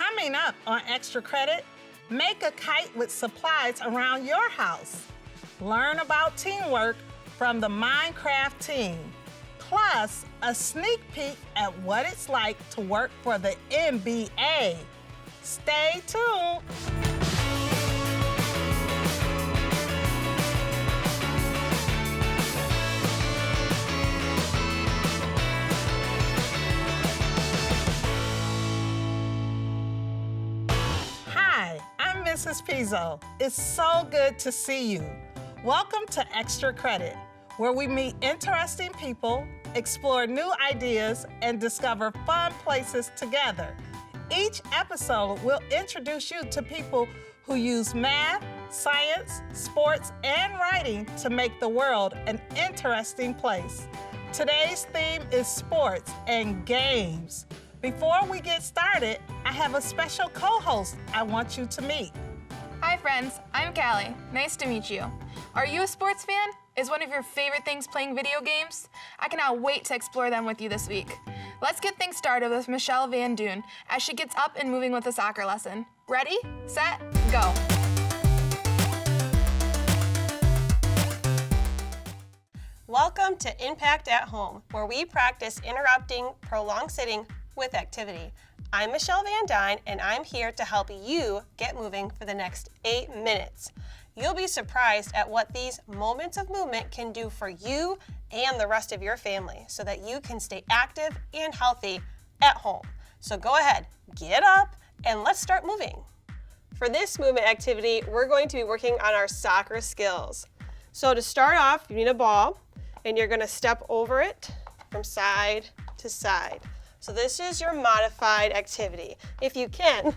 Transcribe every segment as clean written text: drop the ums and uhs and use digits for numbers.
Coming up on Extra Credit, make a kite with supplies around your house. Learn about teamwork from the Minecraft team. Plus, a sneak peek at what it's like to work for the NBA. Stay tuned. Hi, I'm Mrs. Pizzo. It's so good to see you. Welcome to Extra Credit, where we meet interesting people, explore new ideas, and discover fun places together. Each episode will introduce you to people who use math, science, sports, and writing to make the world an interesting place. Today's theme is sports and games. Before we get started, I have a special co-host I want you to meet. Hi friends, I'm Calli. Nice to meet you. Are you a sports fan? Is one of your favorite things playing video games? I cannot wait to explore them with you this week. Let's get things started with Michelle Van Doon as she gets up and moving with a soccer lesson. Ready, set, go. Welcome to InPACT at Home, where we practice interrupting prolonged sitting with activity. I'm Michelle Van Doon, and I'm here to help you get moving for the next 8 minutes. You'll be surprised at what these moments of movement can do for you and the rest of your family so that you can stay active and healthy at home. So go ahead, get up, and let's start moving. For this movement activity, we're going to be working on our soccer skills. So to start off, you need a ball, and you're going to step over it from side to side. So this is your modified activity. If you can,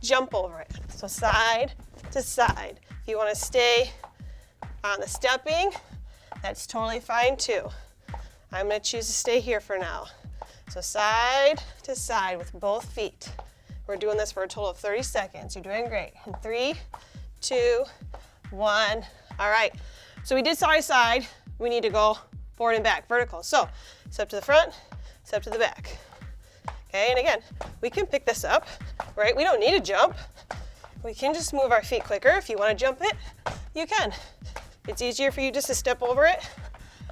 jump over it. So side to side. If you want to stay on the stepping, that's totally fine too. I'm going to choose to stay here for now. So side to side with both feet. We're doing this for a total of 30 seconds. You're doing great. In 3, 2, 1. All right. So we did side to side. We need to go forward and back, vertical. So step to the front, step to the back. Okay, and again, we can pick this up, right? We don't need to jump. We can just move our feet quicker. If you want to jump it, you can. If it's easier for you just to step over it,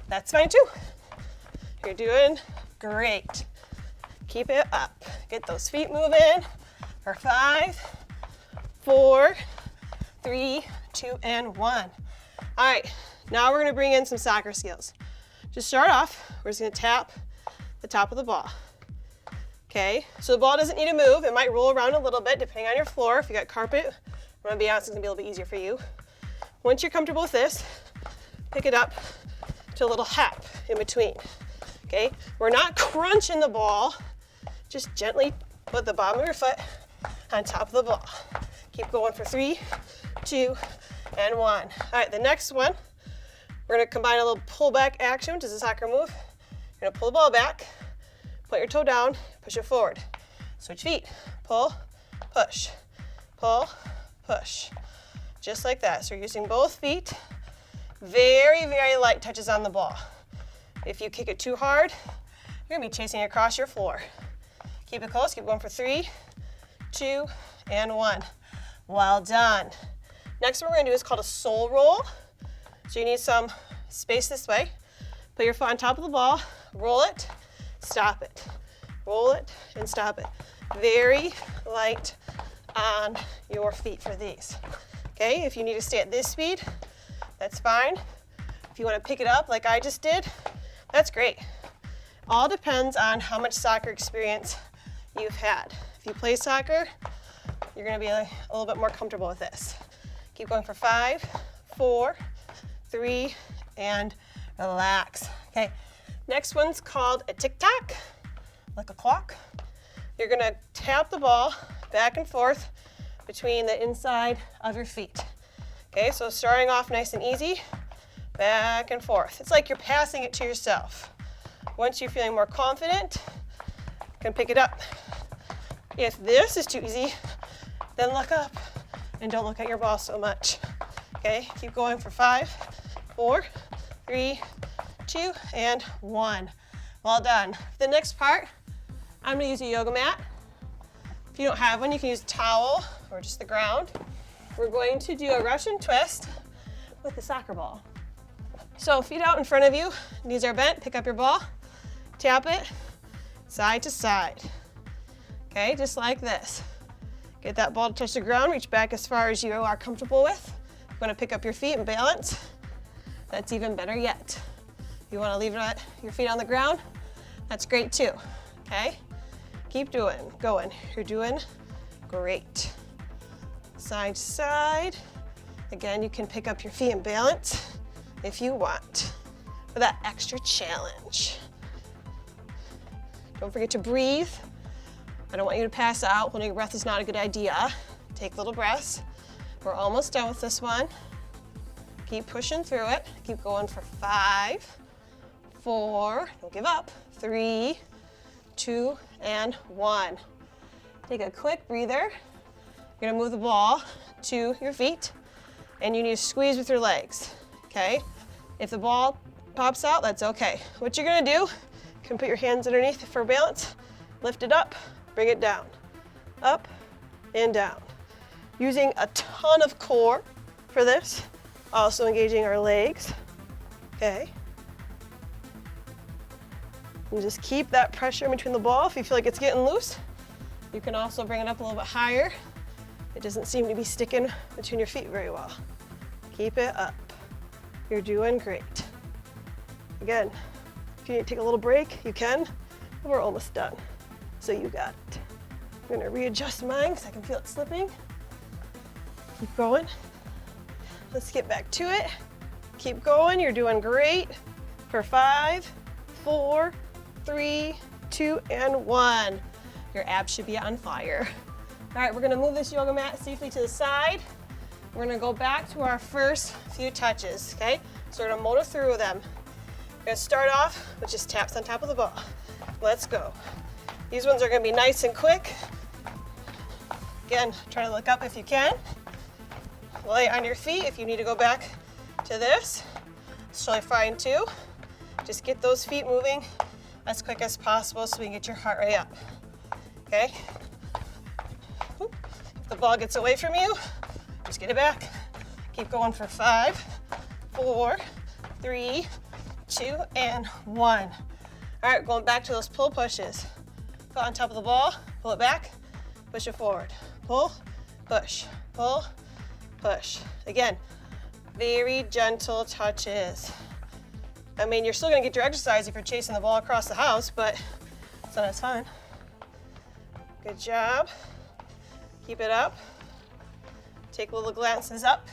that's fine too. You're doing great. Keep it up. Get those feet moving for 5, 4, 3, 2, and 1. All right, now we're going to bring in some soccer skills. To start off, we're just going to tap the top of the ball. Okay, so the ball doesn't need to move. It might roll around a little bit depending on your floor. If you got carpet, I'm gonna be honest, it's gonna be a little bit easier for you. Once you're comfortable with this, pick it up to a little hop in between. Okay, we're not crunching the ball. Just gently put the bottom of your foot on top of the ball. Keep going for 3, 2, and 1. All right, the next one, we're gonna combine a little pull back action, which is a soccer move. You're gonna pull the ball back, put your toe down, push it forward. Switch feet, pull, push, pull, push. Just like that. So you're using both feet. Very, very light touches on the ball. If you kick it too hard, you're gonna be chasing it across your floor. Keep it close, keep going for 3, 2, and 1. Well done. Next one we're gonna do is called a sole roll. So you need some space this way. Put your foot on top of the ball, roll it, stop it. Roll it and stop it. Very light on your feet for these. Okay, if you need to stay at this speed, that's fine. If you want to pick it up like I just did, that's great. All depends on how much soccer experience you've had. If you play soccer, you're going to be a little bit more comfortable with this. Keep going for 5, 4, 3, and relax. Okay, next one's called a tic-tac. Like a clock. You're gonna tap the ball back and forth between the inside of your feet. Okay, so starting off nice and easy, back and forth. It's like you're passing it to yourself. Once you're feeling more confident, you can pick it up. If this is too easy, then look up and don't look at your ball so much. Okay, keep going for 5, 4, 3, 2, and 1. Well done. The next part, I'm gonna use a yoga mat. If you don't have one, you can use a towel or just the ground. We're going to do a Russian twist with the soccer ball. So feet out in front of you, knees are bent, pick up your ball, tap it side to side. Okay, just like this. Get that ball to touch the ground, reach back as far as you are comfortable with. You're gonna pick up your feet and balance. That's even better yet. If you wanna leave your feet on the ground, that's great too, okay? Keep going. You're doing great. Side to side. Again, you can pick up your feet and balance if you want for that extra challenge. Don't forget to breathe. I don't want you to pass out. Holding your breath is not a good idea. Take little breaths. We're almost done with this one. Keep pushing through it. Keep going for 5, 4, don't give up, 3, 2, and 1. Take a quick breather. You're gonna move the ball to your feet, and you need to squeeze with your legs, okay? If the ball pops out, that's okay. What you're gonna do, you can put your hands underneath for balance, lift it up, bring it down, up and down. Using a ton of core for this, also engaging our legs, okay? And just keep that pressure in between the ball. If you feel like it's getting loose, you can also bring it up a little bit higher. It doesn't seem to be sticking between your feet very well. Keep it up. You're doing great. Again, if you need to take a little break, you can. We're almost done, so you got it. I'm gonna readjust mine because I can feel it slipping. Keep going. Let's get back to it. Keep going, you're doing great. For 5, 4, 3, 2, and 1. Your abs should be on fire. All right, we're gonna move this yoga mat safely to the side. We're gonna go back to our first few touches, okay? So we're gonna motor through them. We're gonna start off with just taps on top of the ball. Let's go. These ones are gonna be nice and quick. Again, try to look up if you can. Lay on your feet if you need to go back to this. It's totally fine too. Just get those feet moving as quick as possible so we can get your heart rate up, okay? If the ball gets away from you, just get it back. Keep going for 5, 4, 3, 2, and 1. All right, going back to those pull pushes. Go on top of the ball, pull it back, push it forward. Pull, push, pull, push. Again, very gentle touches. I mean, you're still gonna get your exercise if you're chasing the ball across the house, but it's not as fun. Good job. Keep it up. Take little glances up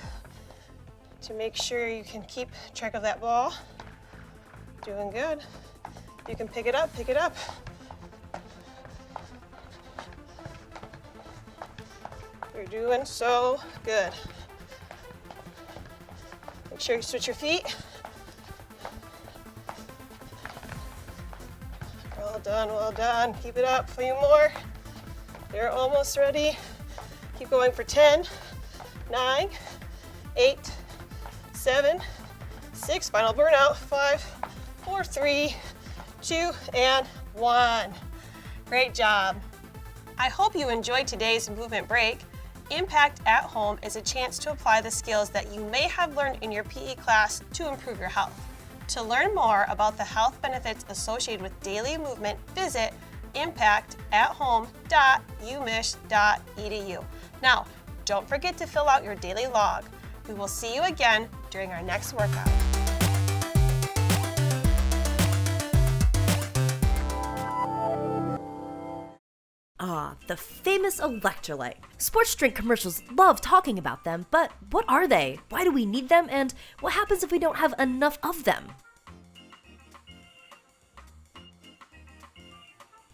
to make sure you can keep track of that ball. Doing good. You can pick it up, pick it up. You're doing so good. Make sure you switch your feet. Well done, well done. Keep it up, a few more. You're almost ready. Keep going for 10, 9, 8, 7, 6, final burnout, 5, 4, 3, 2, and 1. Great job. I hope you enjoyed today's movement break. InPACT at Home is a chance to apply the skills that you may have learned in your PE class to improve your health. To learn more about the health benefits associated with daily movement, visit impactathome.umich.edu. Now, don't forget to fill out your daily log. We will see you again during our next workout. Ah, the famous electrolyte. Sports drink commercials love talking about them, but what are they? Why do we need them? And what happens if we don't have enough of them?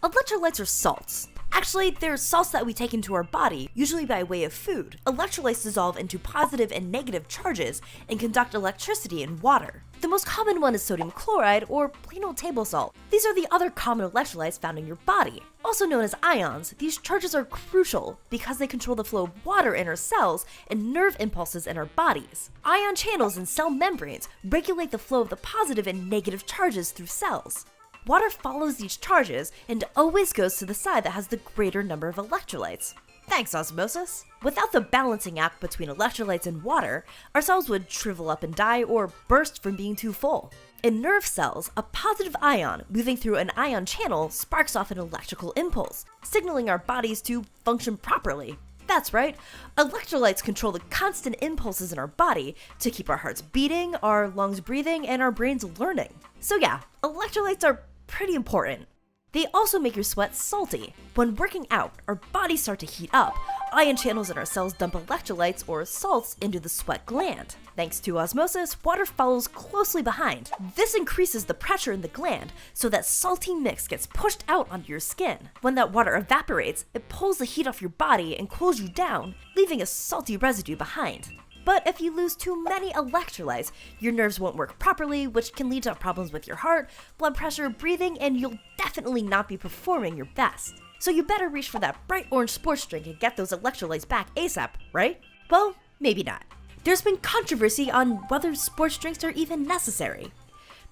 Electrolytes are salts. Actually, they're salts that we take into our body, usually by way of food. Electrolytes dissolve into positive and negative charges and conduct electricity in water. The most common one is sodium chloride, or plain old table salt. These are the other common electrolytes found in your body. Also known as ions, these charges are crucial because they control the flow of water in our cells and nerve impulses in our bodies. Ion channels in cell membranes regulate the flow of the positive and negative charges through cells. Water follows these charges and always goes to the side that has the greater number of electrolytes. Thanks, osmosis. Without the balancing act between electrolytes and water, our cells would shrivel up and die or burst from being too full. In nerve cells, a positive ion moving through an ion channel sparks off an electrical impulse, signaling our bodies to function properly. That's right, electrolytes control the constant impulses in our body to keep our hearts beating, our lungs breathing, and our brains learning. So yeah, electrolytes are pretty important. They also make your sweat salty. When working out, our bodies start to heat up. Ion channels in our cells dump electrolytes or salts into the sweat gland. Thanks to osmosis, water follows closely behind. This increases the pressure in the gland so that salty mix gets pushed out onto your skin. When that water evaporates, it pulls the heat off your body and cools you down, leaving a salty residue behind. But if you lose too many electrolytes, your nerves won't work properly, which can lead to problems with your heart, blood pressure, breathing, and you'll definitely not be performing your best. So you better reach for that bright orange sports drink and get those electrolytes back ASAP, right? Well, maybe not. There's been controversy on whether sports drinks are even necessary.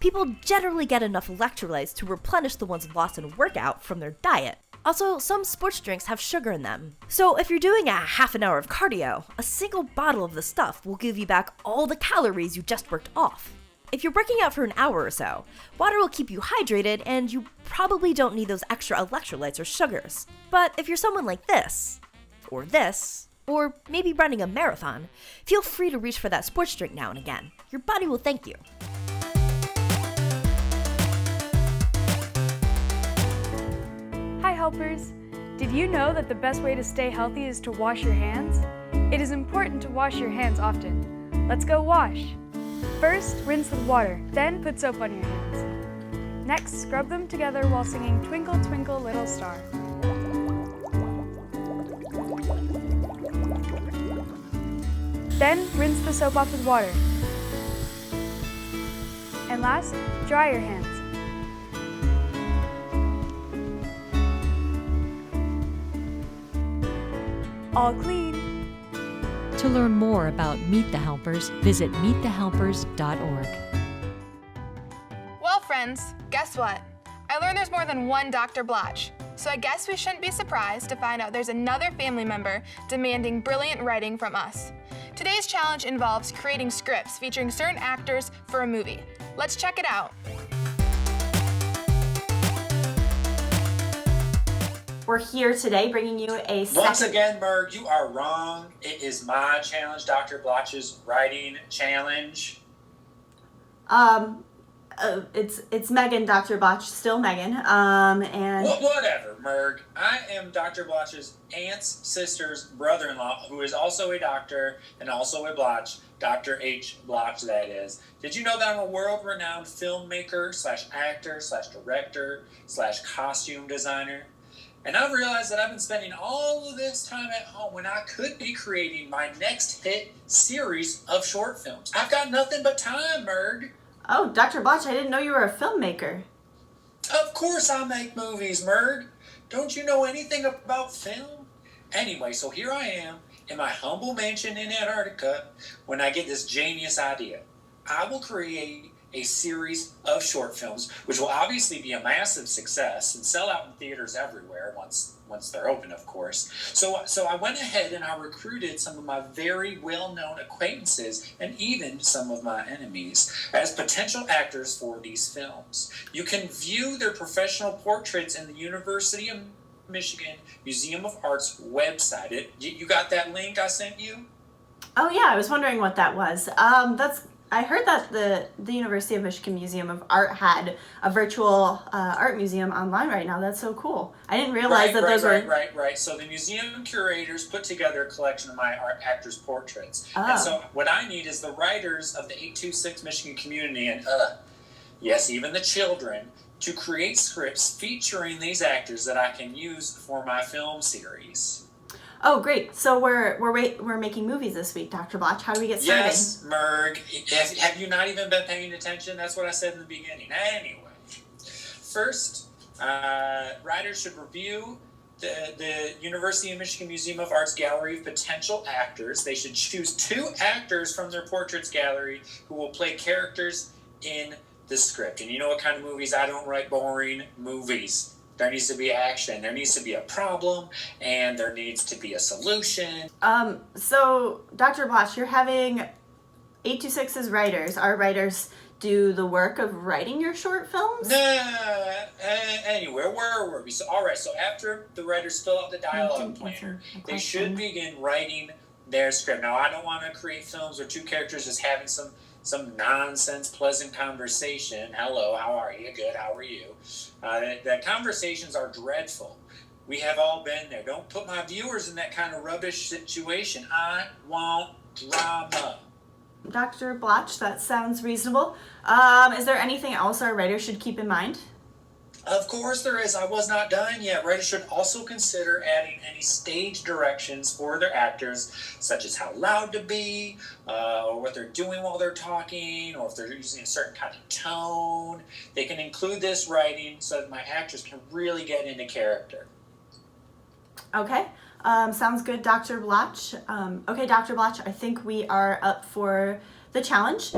People generally get enough electrolytes to replenish the ones lost in a workout from their diet. Also, some sports drinks have sugar in them. So if you're doing a half an hour of cardio, a single bottle of the stuff will give you back all the calories you just worked off. If you're working out for an hour or so, water will keep you hydrated and you probably don't need those extra electrolytes or sugars. But if you're someone like this, or maybe running a marathon, feel free to reach for that sports drink now and again. Your body will thank you. Hi helpers! Did you know that the best way to stay healthy is to wash your hands? It is important to wash your hands often. Let's go wash! First, rinse with water, then put soap on your hands. Next, scrub them together while singing Twinkle Twinkle Little Star. Then, rinse the soap off with water. And last, dry your hands. All clean. To learn more about Meet the Helpers, visit meetthehelpers.org. Well, friends, guess what? I learned there's more than one Dr. Blotch, so I guess we shouldn't be surprised to find out there's another family member demanding brilliant writing from us. Today's challenge involves creating scripts featuring certain actors for a movie. Let's check it out. We're here today bringing you a Once again, Merg, you are wrong. It is my challenge, Dr. Blotch's writing challenge. It's Megan, Dr. Blotch, still Megan. And Whatever, Merg. I am Dr. Blotch's aunt's sister's brother-in-law, who is also a doctor and also a Blotch, Dr. H. Blotch, that is. Did you know that I'm a world-renowned filmmaker / actor / director / costume designer? And I've realized that I've been spending all of this time at home when I could be creating my next hit series of short films. I've got nothing but time, Merg. oh, Dr. Blotch, I didn't know you were a filmmaker. Of course I make movies, Merg. Don't you know anything about film? Anyway, so here I am in my humble mansion in Antarctica when I get this genius idea. I will create a series of short films, which will obviously be a massive success and sell out in theaters everywhere once they're open, of course. So I went ahead and I recruited some of my very well-known acquaintances and even some of my enemies as potential actors for these films. You can view their professional portraits in the University of Michigan Museum of Art's website. You got that link I sent you? Oh yeah, I was wondering what that was. I heard that the University of Michigan Museum of Art had a virtual art museum online right now. That's so cool. I didn't realize those were... Right. So the museum curators put together a collection of my art actors' portraits. Oh. And so what I need is the writers of the 826 Michigan community and, yes, even the children, to create scripts featuring these actors that I can use for my film series. Oh, great. So we're making movies this week, Dr. Blotch. How do we get started? Yes, Merg. Have you not even been paying attention? That's what I said in the beginning. Anyway, first, writers should review the University of Michigan Museum of Art's gallery of potential actors. They should choose 2 actors from their portraits gallery who will play characters in the script. And you know what kind of movies I don't write? Boring movies. There needs to be action, there needs to be a problem, and there needs to be a solution. So, Dr. Blotch, you're having 826 as writers. Our writers do the work of writing your short films? Anywhere, where were we? So, all right, so after the writers fill out the dialogue planner, they should begin writing their script. Now, I don't want to create films where two characters just having some nonsense, pleasant conversation. Hello, how are you? Good, how are you? The conversations are dreadful. We have all been there. Don't put my viewers in that kind of rubbish situation. I want drama. Dr. Blotch, that sounds reasonable. Is there anything else our writers should keep in mind? Of course there is. I was not done yet. Writers should also consider adding any stage directions for their actors, such as how loud to be, or what they're doing while they're talking, or if they're using a certain kind of tone. They can include this writing so that my actors can really get into character. Okay. Sounds good, Dr. Blotch. Okay, Dr. Blotch, I think we are up for the challenge.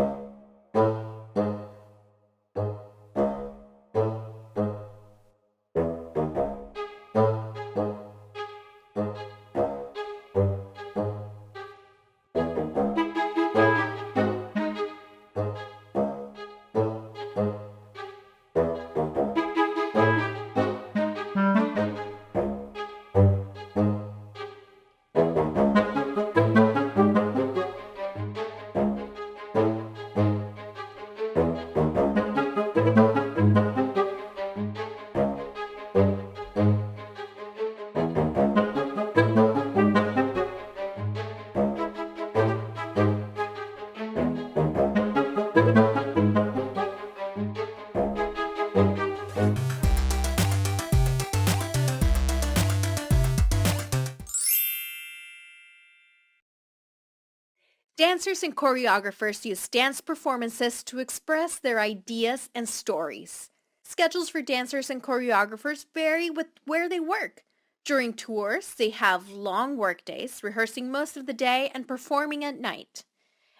Dancers and choreographers use dance performances to express their ideas and stories. Schedules for dancers and choreographers vary with where they work. During tours, they have long work days, rehearsing most of the day and performing at night.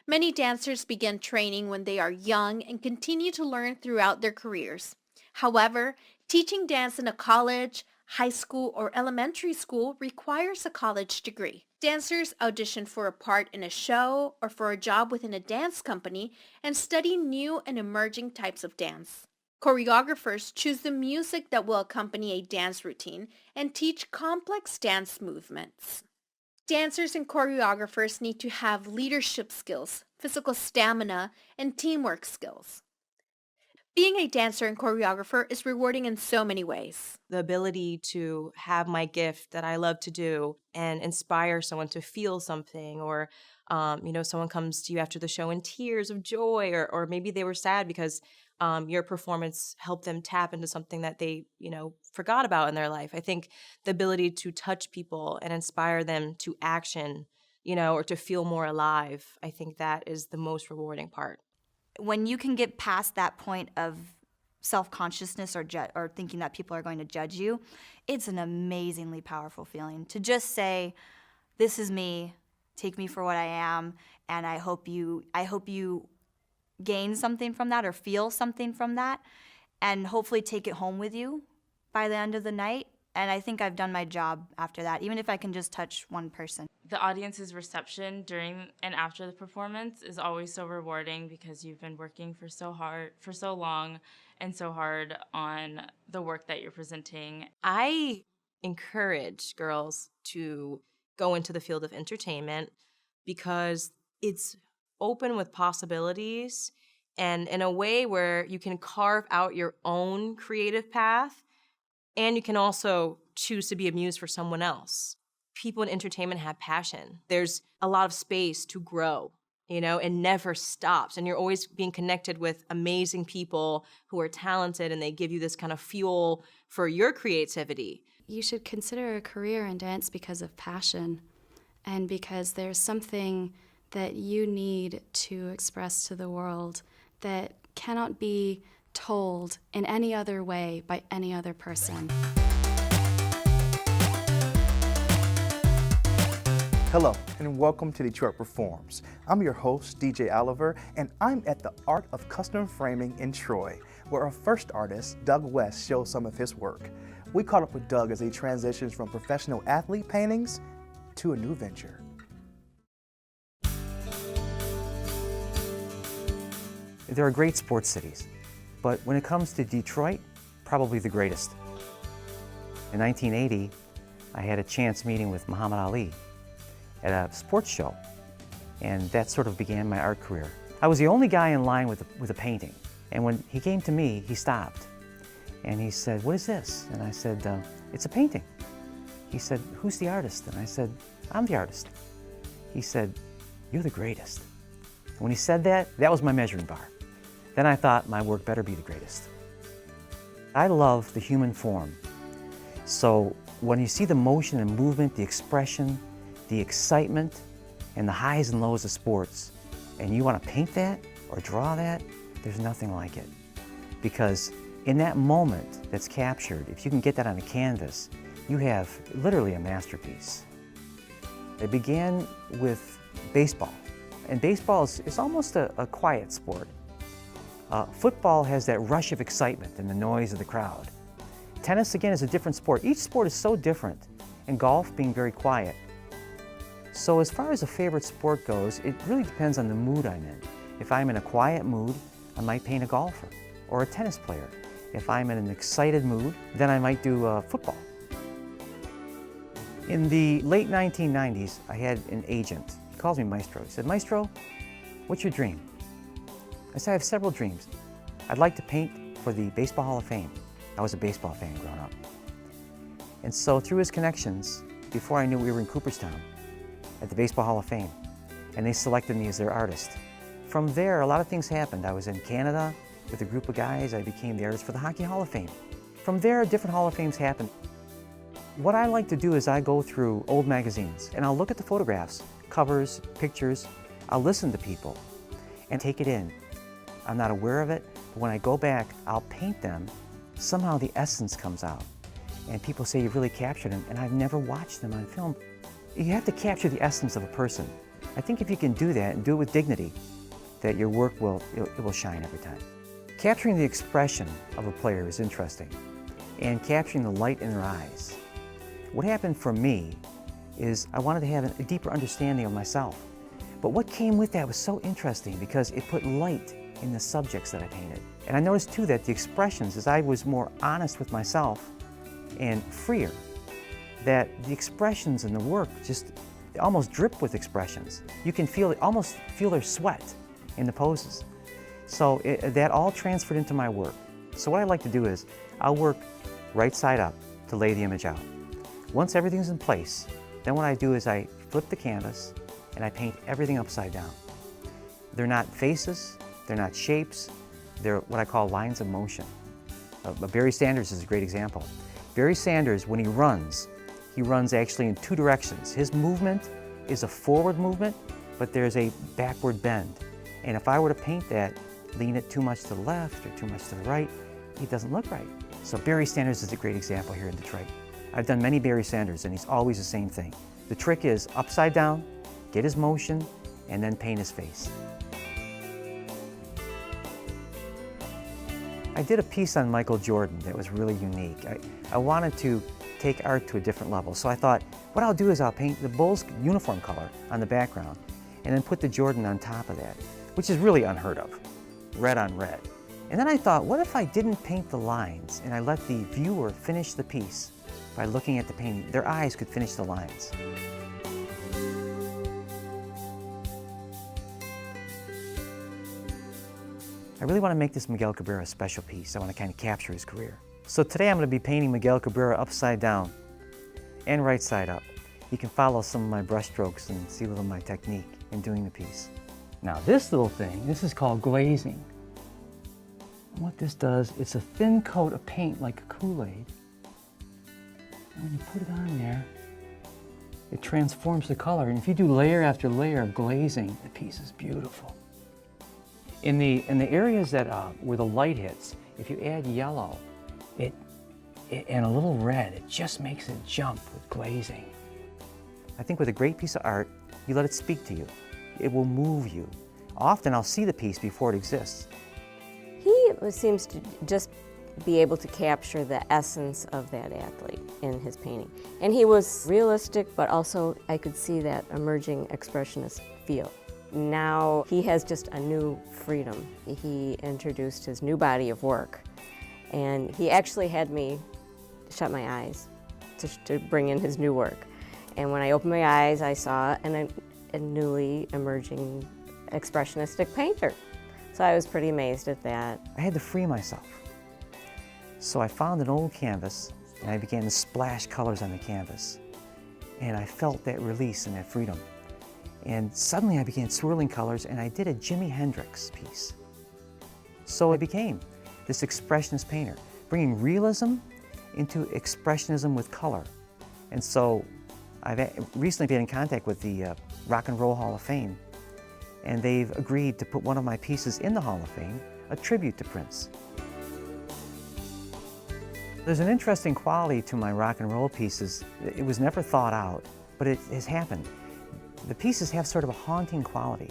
Many dancers begin training when they are young and continue to learn throughout their careers. However, teaching dance in a college, high school, or elementary school requires a college degree. Dancers audition for a part in a show or for a job within a dance company and study new and emerging types of dance. Choreographers choose the music that will accompany a dance routine and teach complex dance movements. Dancers and choreographers need to have leadership skills, physical stamina, and teamwork skills. Being a dancer and choreographer is rewarding in so many ways. The ability to have my gift that I love to do and inspire someone to feel something, or someone comes to you after the show in tears of joy, or maybe they were sad because your performance helped them tap into something that they, forgot about in their life. I think the ability to touch people and inspire them to action, or to feel more alive, I think that is the most rewarding part. When you can get past that point of self-consciousness or thinking that people are going to judge you, it's an amazingly powerful feeling to just say, this is me, take me for what I am, and I hope you gain something from that or feel something from that, and hopefully take it home with you by the end of the night. And I think I've done my job after that, even if I can just touch one person. The audience's reception during and after the performance is always so rewarding because you've been working for so long and so hard on the work that you're presenting. I encourage girls to go into the field of entertainment because it's open with possibilities and in a way where you can carve out your own creative path, and you can also choose to be a muse for someone else. People in entertainment have passion. There's a lot of space to grow, and never stops. And you're always being connected with amazing people who are talented, and they give you this kind of fuel for your creativity. You should consider a career in dance because of passion and because there's something that you need to express to the world that cannot be told in any other way by any other person. Hello, and welcome to Detroit Performs. I'm your host, DJ Oliver, and I'm at the Art of Custom Framing in Troy, where our first artist, Doug West, shows some of his work. We caught up with Doug as he transitions from professional athlete paintings to a new venture. There are great sports cities, but when it comes to Detroit, probably the greatest. In 1980, I had a chance meeting with Muhammad Ali at a sports show, and that sort of began my art career. I was the only guy in line with a painting, and when he came to me, he stopped, and he said, "What is this?" And I said, "It's a painting." He said, "Who's the artist?" And I said, "I'm the artist." He said, "You're the greatest." And when he said that, that was my measuring bar. Then I thought my work better be the greatest. I love the human form, so when you see the motion and movement, the expression, the excitement, and the highs and lows of sports, and you want to paint that or draw that, there's nothing like it. Because in that moment that's captured, if you can get that on a canvas, you have literally a masterpiece. It began with baseball, and baseball is almost a quiet sport. Football has that rush of excitement and the noise of the crowd. Tennis, again, is a different sport. Each sport is so different, and golf being very quiet. So as far as a favorite sport goes, it really depends on the mood I'm in. If I'm in a quiet mood, I might paint a golfer or a tennis player. If I'm in an excited mood, then I might do football. In the late 1990s, I had an agent. He calls me Maestro. He said, "Maestro, what's your dream?" I said, "I have several dreams. I'd like to paint for the Baseball Hall of Fame." I was a baseball fan growing up. And so through his connections, before I knew we were in Cooperstown, at the Baseball Hall of Fame, and they selected me as their artist. From there, a lot of things happened. I was in Canada with a group of guys. I became the artist for the Hockey Hall of Fame. From there, different Hall of Fames happened. What I like to do is I go through old magazines, and I'll look at the photographs, covers, pictures. I'll listen to people and take it in. I'm not aware of it, but when I go back, I'll paint them. Somehow the essence comes out, and people say you've really captured them, and I've never watched them on film. You have to capture the essence of a person. I think if you can do that and do it with dignity, that your work will shine every time. Capturing the expression of a player is interesting, and capturing the light in their eyes. What happened for me is I wanted to have a deeper understanding of myself. But what came with that was so interesting because it put light in the subjects that I painted. And I noticed too that the expressions, as I was more honest with myself and freer, that the expressions in the work just almost drip with expressions. You can almost feel their sweat in the poses. So that all transferred into my work. So what I like to do is I'll work right side up to lay the image out. Once everything's in place, then what I do is I flip the canvas and I paint everything upside down. They're not faces, they're not shapes, they're what I call lines of motion. Barry Sanders is a great example. Barry Sanders, when he runs actually in two directions. His movement is a forward movement, but there's a backward bend. And if I were to paint that, lean it too much to the left or too much to the right, it doesn't look right. So Barry Sanders is a great example here in Detroit. I've done many Barry Sanders, and he's always the same thing. The trick is upside down, get his motion, and then paint his face. I did a piece on Michael Jordan that was really unique. I wanted to take art to a different level. So I thought, what I'll do is I'll paint the Bulls uniform color on the background and then put the Jordan on top of that, which is really unheard of, red on red. And then I thought, what if I didn't paint the lines and I let the viewer finish the piece by looking at the painting? Their eyes could finish the lines. I really want to make this Miguel Cabrera a special piece. I want to kind of capture his career. So today I'm going to be painting Miguel Cabrera upside down and right side up. You can follow some of my brush strokes and see a little of my technique in doing the piece. Now this little thing, this is called glazing. And what this does, it's a thin coat of paint like a Kool-Aid. And when you put it on there, it transforms the color. And if you do layer after layer of glazing, the piece is beautiful. In the areas that where the light hits, if you add yellow, and a little red, it just makes it jump with glazing. I think with a great piece of art, you let it speak to you. It will move you. Often I'll see the piece before it exists. He seems to just be able to capture the essence of that athlete in his painting. And he was realistic, but also I could see that emerging expressionist feel. Now he has just a new freedom. He introduced his new body of work, and he actually had me shut my eyes to bring in his new work. And when I opened my eyes, I saw a newly emerging expressionistic painter. So I was pretty amazed at that. I had to free myself. So I found an old canvas and I began to splash colors on the canvas. And I felt that release and that freedom. And suddenly I began swirling colors and I did a Jimi Hendrix piece. So I became this expressionist painter, bringing realism into expressionism with color. And so I've recently been in contact with the Rock and Roll Hall of Fame, and they've agreed to put one of my pieces in the Hall of Fame, a tribute to Prince. There's an interesting quality to my rock and roll pieces. It was never thought out, but it has happened. The pieces have sort of a haunting quality.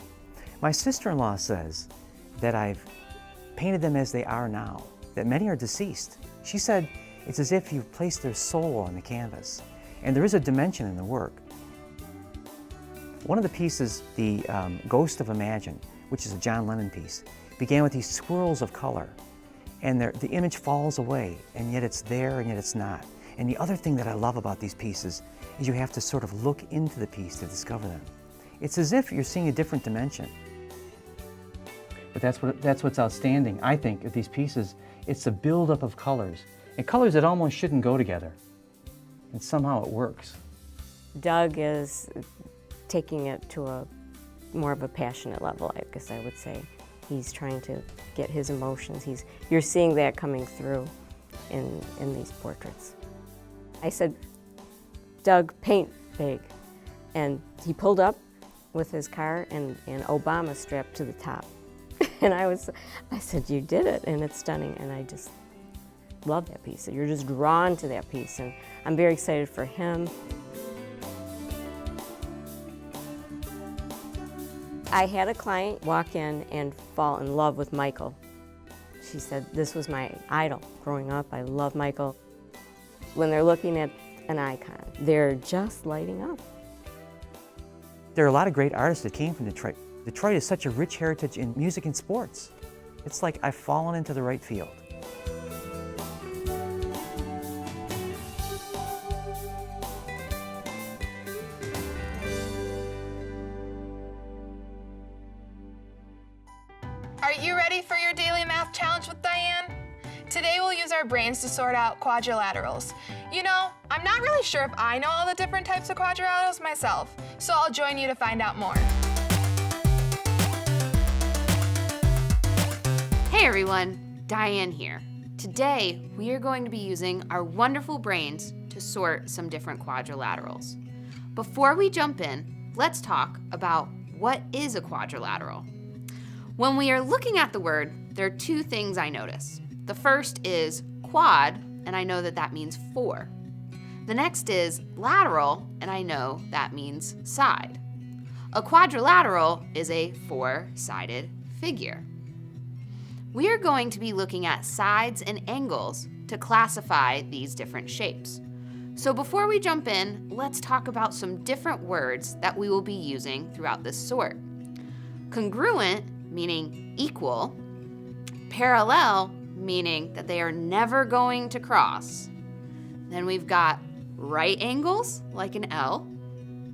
My sister-in-law says that I've painted them as they are now, that many are deceased. She said it's as if you've placed their soul on the canvas, and there is a dimension in the work. One of the pieces, the Ghost of Imagine, which is a John Lennon piece, began with these swirls of color, and the image falls away, and yet it's there, and yet it's not. And the other thing that I love about these pieces is you have to sort of look into the piece to discover them. It's as if you're seeing a different dimension. But that's what's outstanding, I think, of these pieces. It's the buildup of colors, and colors that almost shouldn't go together. And somehow it works. Doug is taking it to a more of a passionate level, I guess I would say. He's trying to get his emotions. You're seeing that coming through in these portraits. I said, Doug, paint big. And he pulled up with his car and Obama strapped to the top. And I said, you did it, and it's stunning. And I just love that piece. You're just drawn to that piece, and I'm very excited for him. I had a client walk in and fall in love with Michael. She said, this was my idol growing up. I love Michael. When they're looking at an icon, they're just lighting up. There are a lot of great artists that came from Detroit. Detroit is such a rich heritage in music and sports. It's like I've fallen into the right field. Are you ready for your daily math challenge with Diane? Today we'll use our brains to sort out quadrilaterals. You know, I'm not really sure if I know all the different types of quadrilaterals myself, so I'll join you to find out more. Hey everyone, Diane here. Today we are going to be using our wonderful brains to sort some different quadrilaterals. Before we jump in, let's talk about what is a quadrilateral. When we are looking at the word, there are two things I notice. The first is quad, and I know that that means 4. The next is lateral, and I know that means side. A quadrilateral is a 4-sided figure. We are going to be looking at sides and angles to classify these different shapes. So before we jump in, let's talk about some different words that we will be using throughout this sort. Congruent, meaning equal. Parallel, meaning that they are never going to cross. Then we've got right angles, like an L,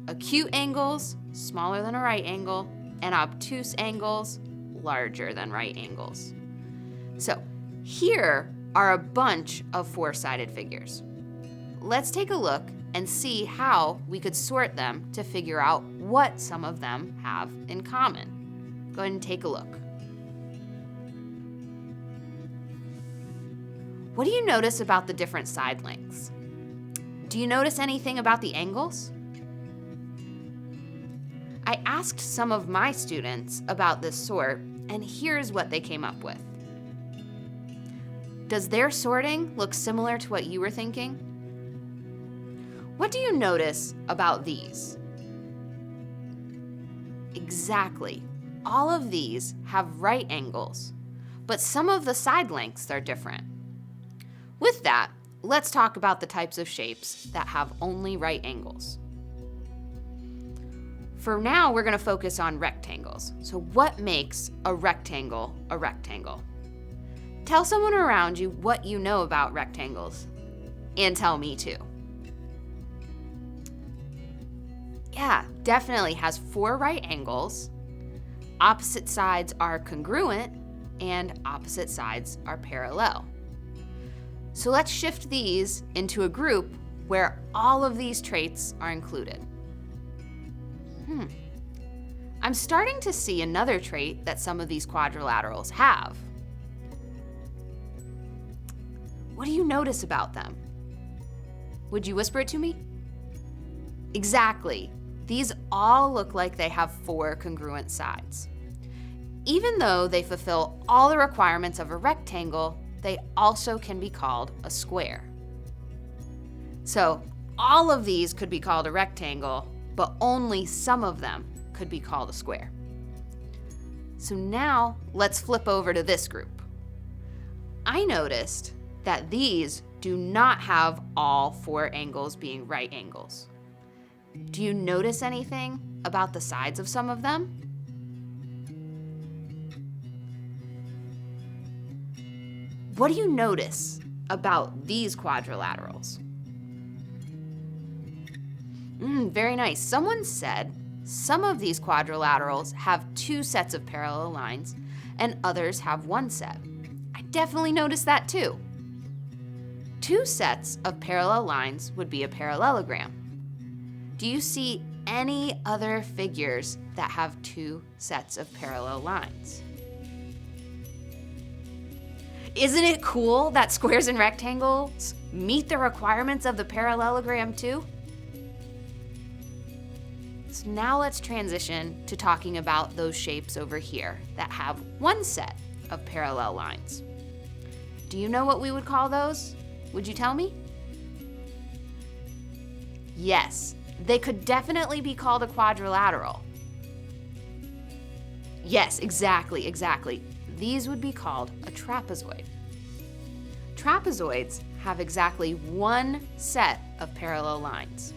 acute angles, smaller than a right angle, and obtuse angles, larger than right angles. So here are a bunch of 4-sided figures. Let's take a look and see how we could sort them to figure out what some of them have in common. Go ahead and take a look. What do you notice about the different side lengths? Do you notice anything about the angles? I asked some of my students about this sort, and here's what they came up with. Does their sorting look similar to what you were thinking? What do you notice about these? Exactly. All of these have right angles, but some of the side lengths are different. With that, let's talk about the types of shapes that have only right angles. For now, we're going to focus on rectangles. So what makes a rectangle a rectangle? Tell someone around you what you know about rectangles, and tell me too. Yeah, definitely has 4 right angles, opposite sides are congruent, and opposite sides are parallel. So let's shift these into a group where all of these traits are included. I'm starting to see another trait that some of these quadrilaterals have. What do you notice about them? Would you whisper it to me? Exactly. These all look like they have 4 congruent sides. Even though they fulfill all the requirements of a rectangle, they also can be called a square. So all of these could be called a rectangle, but only some of them could be called a square. So now let's flip over to this group. I noticed that these do not have all 4 angles being right angles. Do you notice anything about the sides of some of them? What do you notice about these quadrilaterals? Very nice. Someone said some of these quadrilaterals have 2 sets of parallel lines and others have 1 set. I definitely noticed that too. 2 sets of parallel lines would be a parallelogram. Do you see any other figures that have 2 sets of parallel lines? Isn't it cool that squares and rectangles meet the requirements of the parallelogram too? So now let's transition to talking about those shapes over here that have 1 set of parallel lines. Do you know what we would call those? Would you tell me? Yes, they could definitely be called a quadrilateral. Yes, exactly. These would be called a trapezoid. Trapezoids have exactly 1 set of parallel lines.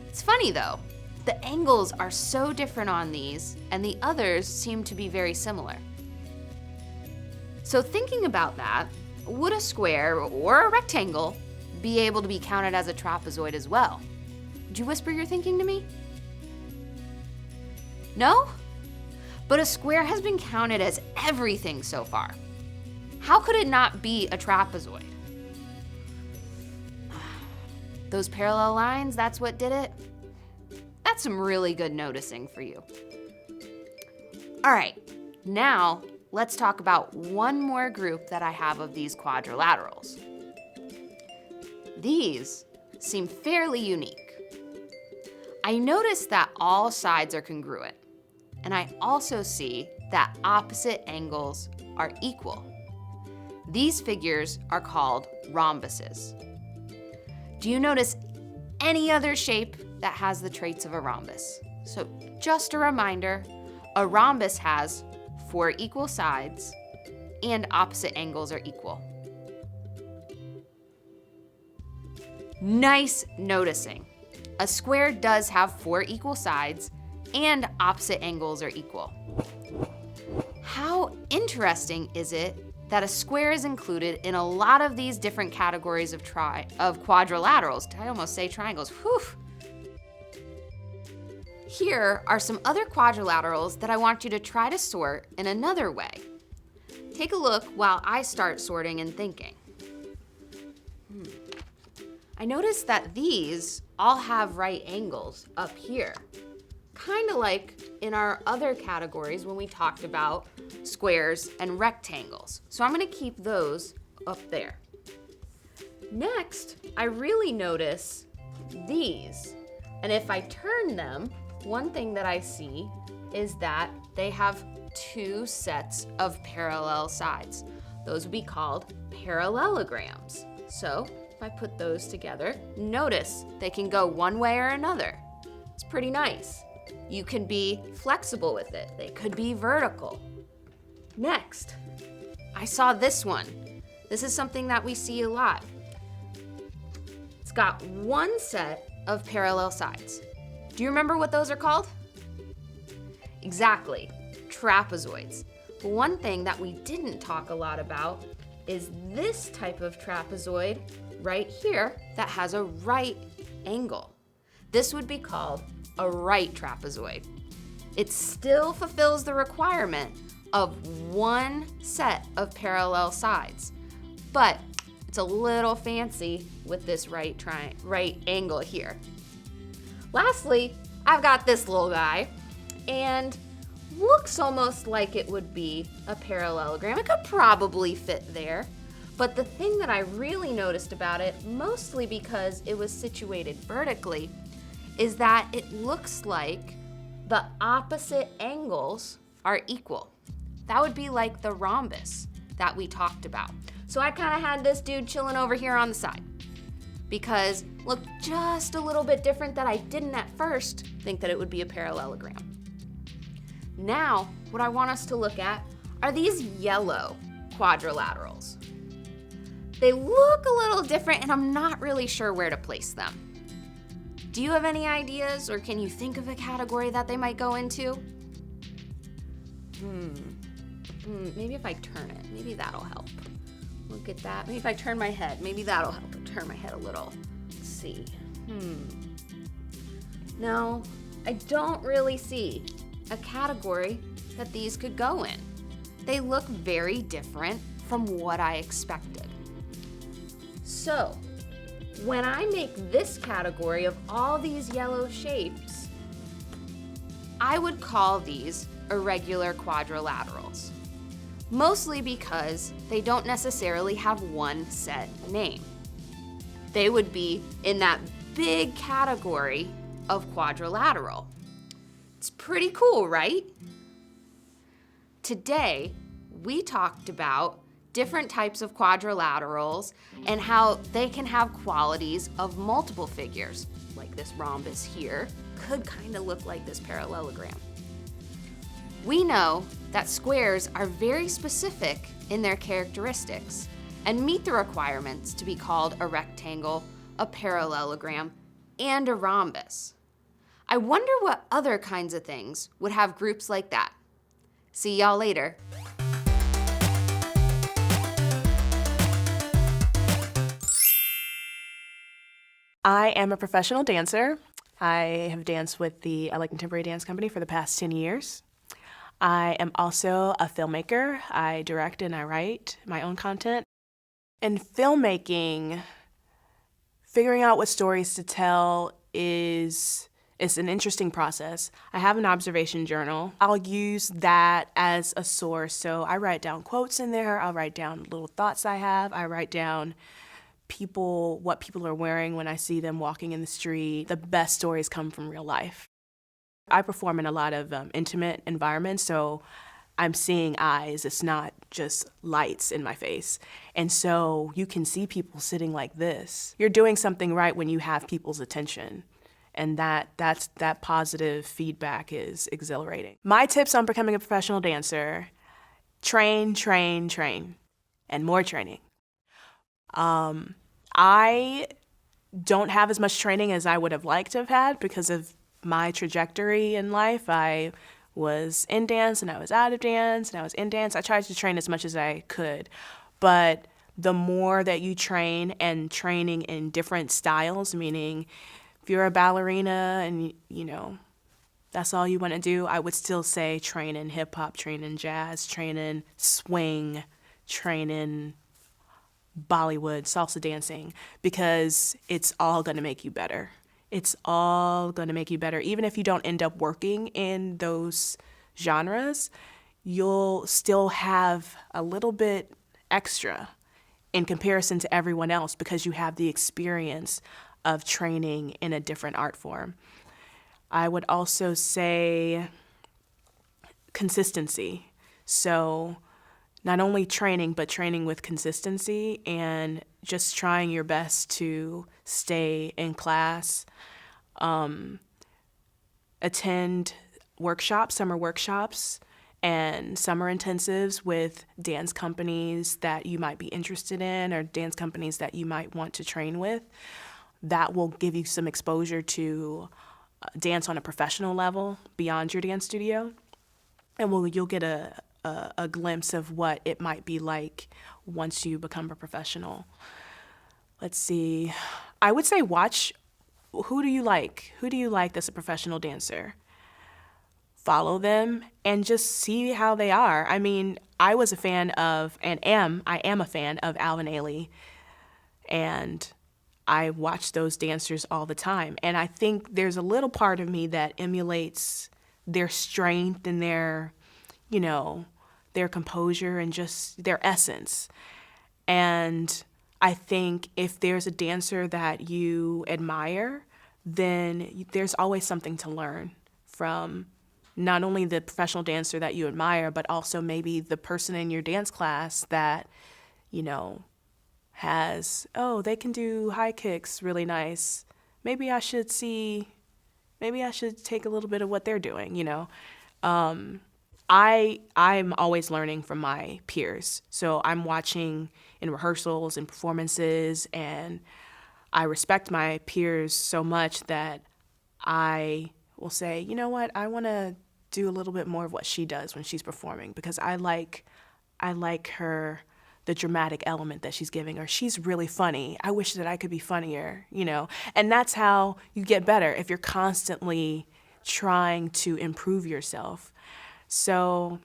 It's funny though, the angles are so different on these, and the others seem to be very similar. So thinking about that, would a square or a rectangle be able to be counted as a trapezoid as well? Would you whisper your thinking to me? No? But a square has been counted as everything so far. How could it not be a trapezoid? Those parallel lines, that's what did it? That's some really good noticing for you. All right, now let's talk about one more group that I have of these quadrilaterals. These seem fairly unique. I noticed that all sides are congruent, and I also see that opposite angles are equal. These figures are called rhombuses. Do you notice any other shape that has the traits of a rhombus? So just a reminder, a rhombus has 4 equal sides and opposite angles are equal. Nice noticing. A square does have 4 equal sides and opposite angles are equal. How interesting is it that a square is included in a lot of these different categories of quadrilaterals? Did I almost say triangles? Whew. Here are some other quadrilaterals that I want you to try to sort in another way. Take a look while I start sorting and thinking. I noticed that these all have right angles up here, kind of like in our other categories when we talked about squares and rectangles. So I'm going to keep those up there. Next, I really notice these. And if I turn them, one thing that I see is that they have 2 sets of parallel sides. Those would be called parallelograms. So if I put those together, notice they can go one way or another. It's pretty nice. You can be flexible with it. They could be vertical. Next, I saw this one. This is something that we see a lot. It's got one set of parallel sides. Do you remember what those are called? Exactly, trapezoids. But one thing that we didn't talk a lot about is this type of trapezoid right here that has a right angle. This would be called a right trapezoid. It still fulfills the requirement of one set of parallel sides, but it's a little fancy with this right angle here. Lastly, I've got this little guy, and looks almost like it would be a parallelogram. It could probably fit there, but the thing that I really noticed about it, mostly because it was situated vertically, is that it looks like the opposite angles are equal. That would be like the rhombus that we talked about. So I kind of had this dude chilling over here on the side because it looked just a little bit different that I didn't at first think that it would be a parallelogram. Now, what I want us to look at are these yellow quadrilaterals. They look a little different and I'm not really sure where to place them. Do you have any ideas, or can you think of a category that they might go into? Maybe if I turn it, maybe that'll help. Look at that. Maybe if I turn my head, maybe that'll help. Turn my head a little. Let's see. No, I don't really see a category that these could go in. They look very different from what I expected. So, when I make this category of all these yellow shapes, I would call these irregular quadrilaterals, mostly because they don't necessarily have one set name. They would be in that big category of quadrilateral. It's pretty cool, right? Today, we talked about different types of quadrilaterals and how they can have qualities of multiple figures, like this rhombus here could kind of look like this parallelogram. We know that squares are very specific in their characteristics and meet the requirements to be called a rectangle, a parallelogram, and a rhombus. I wonder what other kinds of things would have groups like that. See y'all later. I am a professional dancer. I have danced with the LA Contemporary Dance Company for the past 10 years. I am also a filmmaker. I direct and I write my own content. In filmmaking, figuring out what stories to tell is an interesting process. I have an observation journal. I'll use that as a source. So I write down quotes in there. I'll write down little thoughts I have. I write down what people are wearing when I see them walking in the street. The best stories come from real life. I perform in a lot of intimate environments, so I'm seeing eyes. It's not just lights in my face. And so you can see people sitting like this. You're doing something right when you have people's attention. And that positive feedback is exhilarating. My tips on becoming a professional dancer: train, train, train, and more training. I don't have as much training as I would have liked to have had because of my trajectory in life. I was in dance and I was out of dance and I was in dance. I tried to train as much as I could, but the more that you train, and training in different styles, meaning if you're a ballerina and that's all you want to do, I would still say train in hip hop, train in jazz, train in swing, train in Bollywood, salsa dancing, because it's all going to make you better. It's all going to make you better. Even if you don't end up working in those genres, you'll still have a little bit extra in comparison to everyone else because you have the experience of training in a different art form. I would also say consistency. So not only training, but training with consistency and just trying your best to stay in class. attend summer workshops, and summer intensives with dance companies that you might be interested in or dance companies that you might want to train with. That will give you some exposure to dance on a professional level beyond your dance studio. And you'll get a glimpse of what it might be like once you become a professional. Let's see. I would say watch, who do you like? Who do you like that's a professional dancer? Follow them and just see how they are. I mean, I was a fan of, I am a fan of Alvin Ailey, and I watch those dancers all the time. And I think there's a little part of me that emulates their strength and their composure and just their essence. And I think if there's a dancer that you admire, then there's always something to learn from not only the professional dancer that you admire, but also maybe the person in your dance class that, has, they can do high kicks really nice. Maybe I should take a little bit of what they're doing, I'm always learning from my peers. So I'm watching in rehearsals and performances, and I respect my peers so much that I will say, you know what, I want to do a little bit more of what she does when she's performing, because I like her, the dramatic element that she's giving, or she's really funny. I wish that I could be funnier, and that's how you get better, if you're constantly trying to improve yourself. So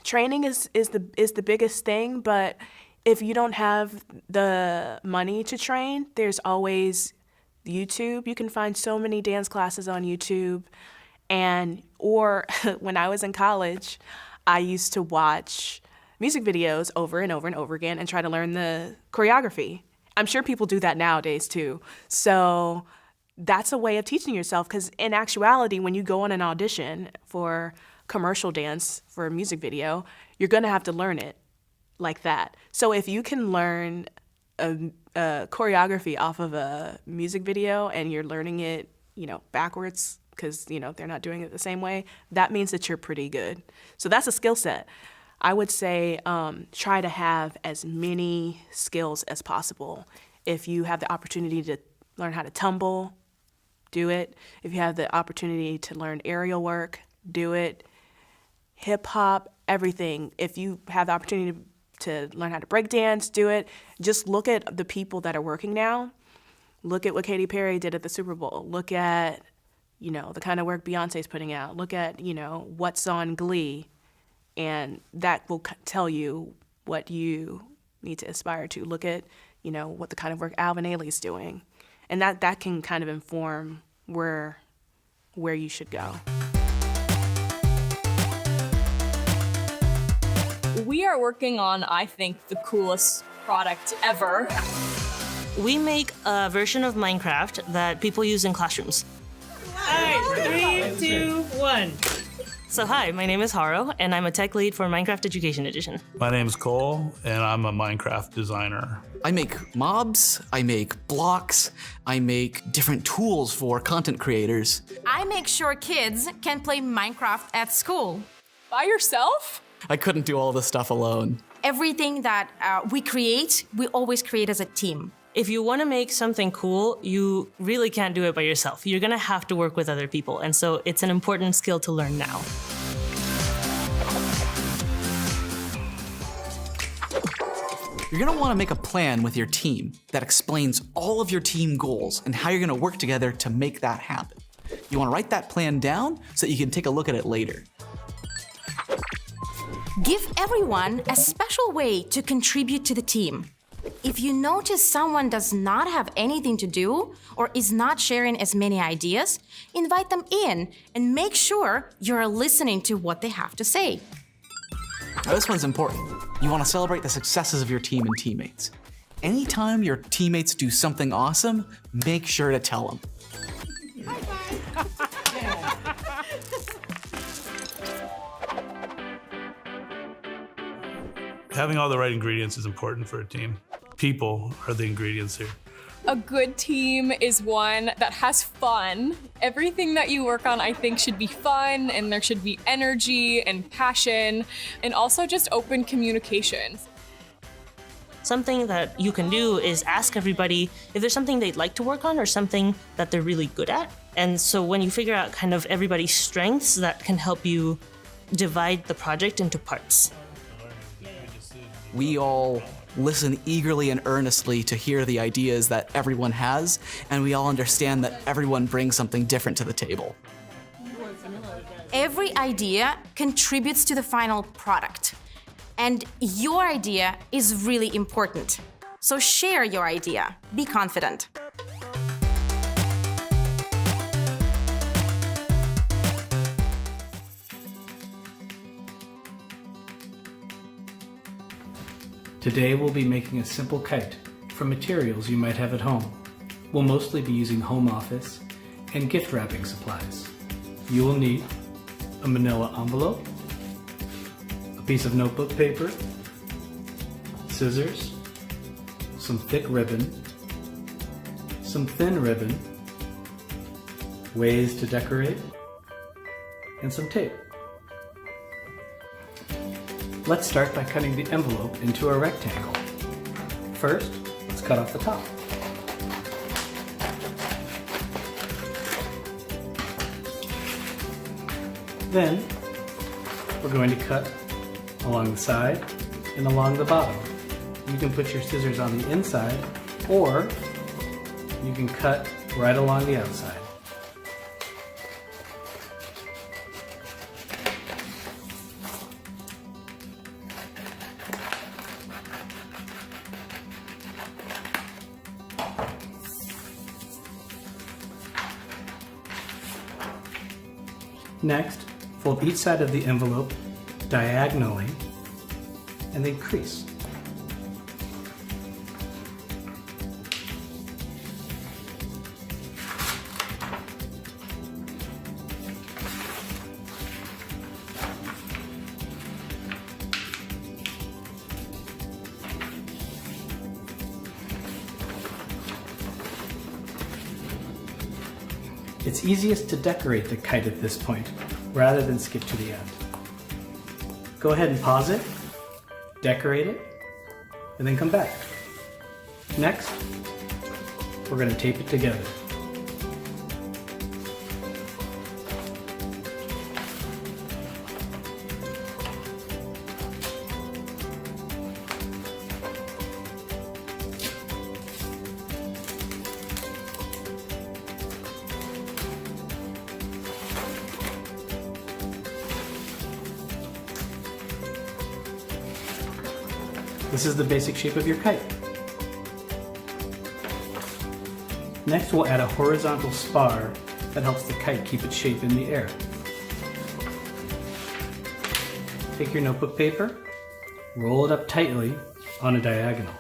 training is the biggest thing, but if you don't have the money to train, there's always YouTube. You can find so many dance classes on YouTube. Or when I was in college, I used to watch music videos over and over and over again and try to learn the choreography. I'm sure people do that nowadays too. So that's a way of teaching yourself, because in actuality, when you go on an audition for commercial dance for a music video, you're gonna have to learn it like that. So if you can learn a choreography off of a music video and you're learning it, backwards, because, they're not doing it the same way, that means that you're pretty good. So that's a skill set. I would say try to have as many skills as possible. If you have the opportunity to learn how to tumble, do it. If you have the opportunity to learn aerial work, do it. Hip hop, everything. If you have the opportunity to learn how to break dance, do it. Just look at the people that are working now. Look at what Katy Perry did at the Super Bowl. Look at, the kind of work Beyonce's putting out. Look at, what's on Glee. And that will tell you what you need to aspire to. Look at, what the kind of work Alvin Ailey's doing. And that can kind of inform where you should go. We are working on, I think, the coolest product ever. We make a version of Minecraft that people use in classrooms. All right, 3, 2, 1. So hi, my name is HARO, and I'm a tech lead for Minecraft Education Edition. My name is Cole, and I'm a Minecraft designer. I make mobs, I make blocks, I make different tools for content creators. I make sure kids can play Minecraft at school. By yourself? I couldn't do all this stuff alone. Everything that we create, we always create as a team. If you want to make something cool, you really can't do it by yourself. You're going to have to work with other people, and so it's an important skill to learn now. You're gonna wanna make a plan with your team that explains all of your team goals and how you're gonna work together to make that happen. You wanna write that plan down so that you can take a look at it later. Give everyone a special way to contribute to the team. If you notice someone does not have anything to do or is not sharing as many ideas, invite them in and make sure you're listening to what they have to say. Now this one's important. You want to celebrate the successes of your team and teammates. Anytime your teammates do something awesome, make sure to tell them. Having all the right ingredients is important for a team. People are the ingredients here. A good team is one that has fun Everything that you work on, I think, should be fun, and there should be energy and passion, and also just open communication. Something that you can do is ask everybody if there's something they'd like to work on or something that they're really good at. And so when you figure out kind of everybody's strengths, that can help you divide the project into parts. We all listen eagerly and earnestly to hear the ideas that everyone has, and we all understand that everyone brings something different to the table. Every idea contributes to the final product. And your idea is really important. So share your idea. Be confident. Today we'll be making a simple kite from materials you might have at home. We'll mostly be using home office and gift wrapping supplies. You will need a manila envelope, a piece of notebook paper, scissors, some thick ribbon, some thin ribbon, ways to decorate, and some tape. Let's start by cutting the envelope into a rectangle. First, let's cut off the top. Then, we're going to cut along the side and along the bottom. You can put your scissors on the inside, or you can cut right along the outside. Next, fold each side of the envelope diagonally and then crease. It's easiest to decorate the kite at this point, rather than skip to the end. Go ahead and pause it, decorate it, and then come back. Next, we're going to tape it together. This is the basic shape of your kite. Next, we'll add a horizontal spar that helps the kite keep its shape in the air. Take your notebook paper, roll it up tightly on a diagonal.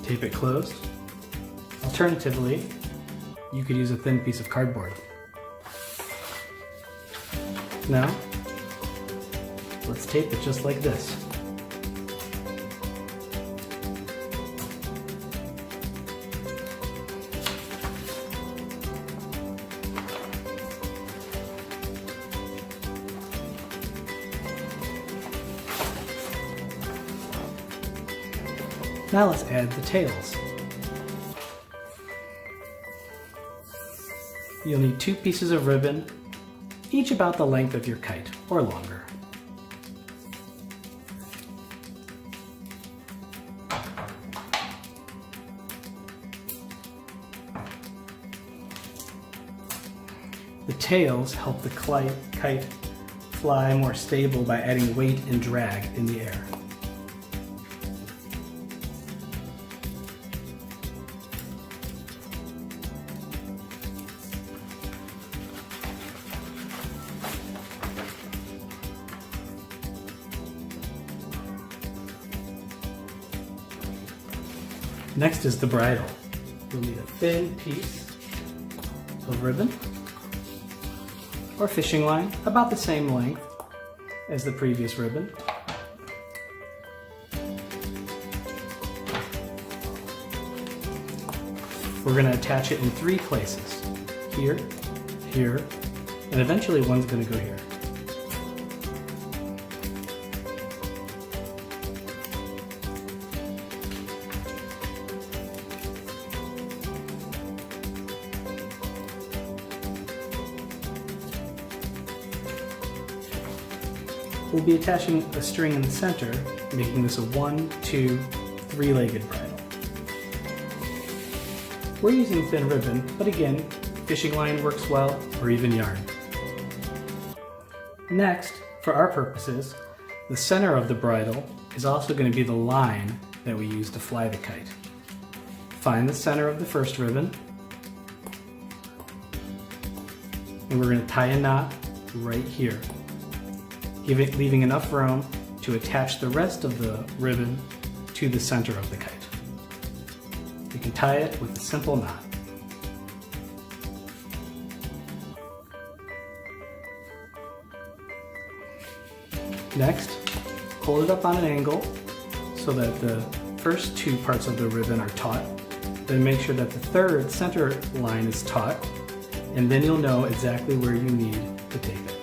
Tape it closed. Alternatively, you could use a thin piece of cardboard. Now, let's tape it just like this. Now let's add the tails. You'll need 2 pieces of ribbon, each about the length of your kite, or longer. The tails help the kite fly more stable by adding weight and drag in the air. Next is the bridle. You'll need a thin piece of ribbon or fishing line, about the same length as the previous ribbon. We're going to attach it in 3 places. Here, here, and eventually one's going to go here. We'll be attaching a string in the center, making this a 1, 2, 3-legged bridle. We're using thin ribbon, but again, fishing line works well, or even yarn. Next, for our purposes, the center of the bridle is also going to be the line that we use to fly the kite. Find the center of the first ribbon, and we're going to tie a knot right here, leaving enough room to attach the rest of the ribbon to the center of the kite. You can tie it with a simple knot. Next, hold it up on an angle so that the first 2 parts of the ribbon are taut. Then make sure that the third center line is taut, and then you'll know exactly where you need to take it.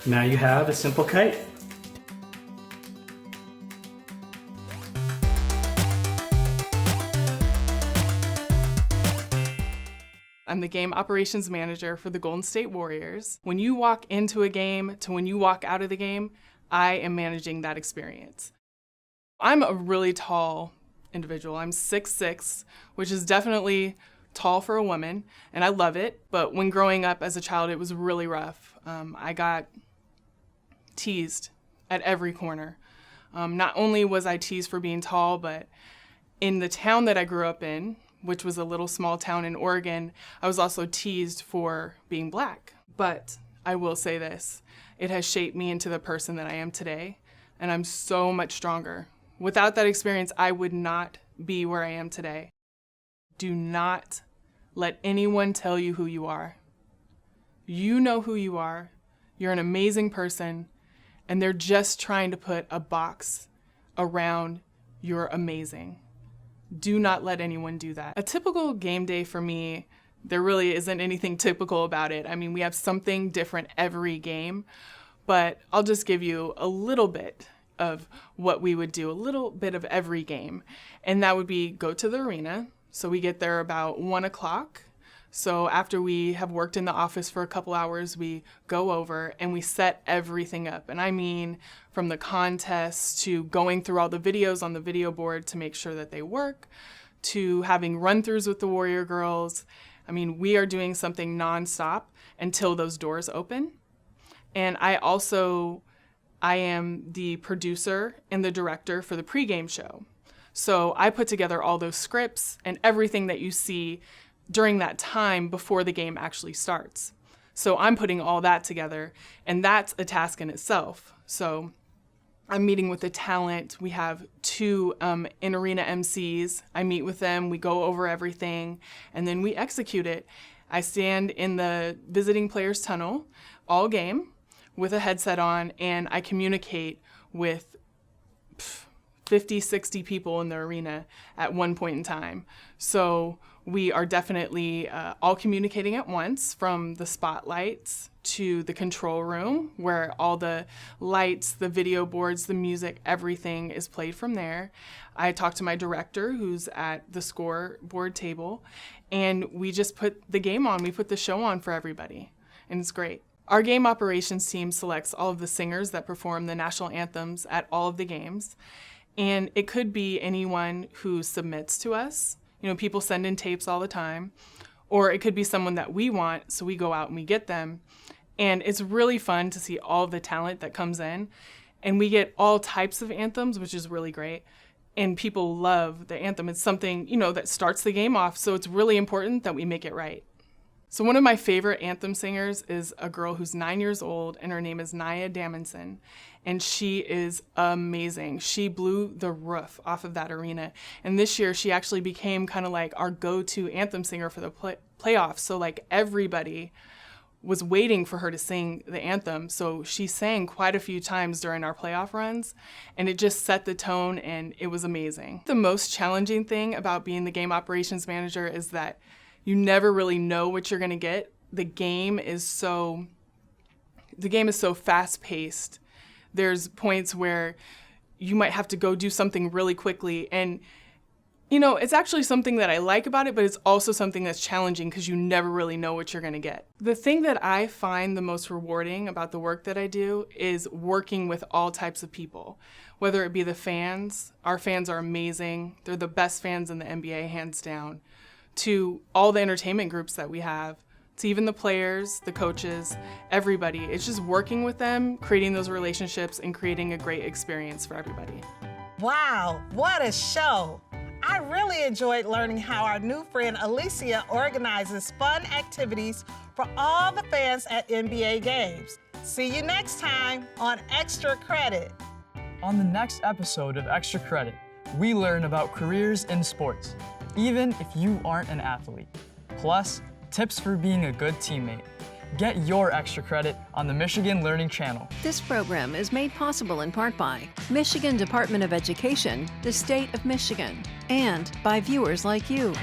Now you have a simple kite. I'm the game operations manager for the Golden State Warriors. When you walk into a game to when you walk out of the game, I am managing that experience. I'm a really tall individual. I'm 6'6", which is definitely tall for a woman, and I love it. But when growing up as a child, it was really rough. I got teased at every corner. Not only was I teased for being tall, but in the town that I grew up in, which was a little small town in Oregon, I was also teased for being black. But I will say this, it has shaped me into the person that I am today, and I'm so much stronger. Without that experience, I would not be where I am today. Do not let anyone tell you who you are. You know who you are. You're an amazing person, and they're just trying to put a box around your amazing. Do not let anyone do that. A typical game day for me, there really isn't anything typical about it. I mean, we have something different every game, but I'll just give you a little bit of what we would do, a little bit of every game. And that would be go to the arena. So we get there about 1 o'clock. So after we have worked in the office for a couple hours, we go over and we set everything up. And I mean, from the contests to going through all the videos on the video board to make sure that they work, to having run-throughs with the Warrior Girls. I mean, we are doing something nonstop until those doors open. And I am the producer and the director for the pregame show. So I put together all those scripts and everything that you see during that time before the game actually starts. So I'm putting all that together, and that's a task in itself. So I'm meeting with the talent. We have 2 in-arena MCs. I meet with them, we go over everything, and then we execute it. I stand in the visiting players tunnel all game with a headset on, and I communicate with 50, 60 people in the arena at one point in time. So we are definitely all communicating at once, from the spotlights to the control room, where all the lights, the video boards, the music, everything is played from there. I talk to my director, who's at the scoreboard table, and we just put the game on. We put the show on for everybody, and it's great. Our game operations team selects all of the singers that perform the national anthems at all of the games, and it could be anyone who submits to us. You know, people send in tapes all the time, or it could be someone that we want, so we go out and we get them. And it's really fun to see all the talent that comes in, and we get all types of anthems, which is really great. and people love the anthem. It's something, that starts the game off, so it's really important that we make it right. So one of my favorite anthem singers is a girl who's 9 years old, and her name is Naya Daminson, and she is amazing. She blew the roof off of that arena, and this year she actually became kind of like our go-to anthem singer for the playoffs. So like everybody was waiting for her to sing the anthem, so she sang quite a few times during our playoff runs, and it just set the tone, and it was amazing. The most challenging thing about being the game operations manager is that you never really know what you're gonna get. The game is so fast-paced. There's points where you might have to go do something really quickly, and it's actually something that I like about it, but it's also something that's challenging because you never really know what you're gonna get. The thing that I find the most rewarding about the work that I do is working with all types of people, whether it be the fans. Our fans are amazing. They're the best fans in the NBA, hands down, to all the entertainment groups that we have, to even the players, the coaches, everybody. It's just working with them, creating those relationships, and creating a great experience for everybody. Wow, what a show! I really enjoyed learning how our new friend Alicia organizes fun activities for all the fans at NBA games. See you next time on Extra Credit. On the next episode of Extra Credit, we learn about careers in sports, even if you aren't an athlete. Plus, tips for being a good teammate. Get your extra credit on the Michigan Learning Channel. This program is made possible in part by Michigan Department of Education, the State of Michigan, and by viewers like you.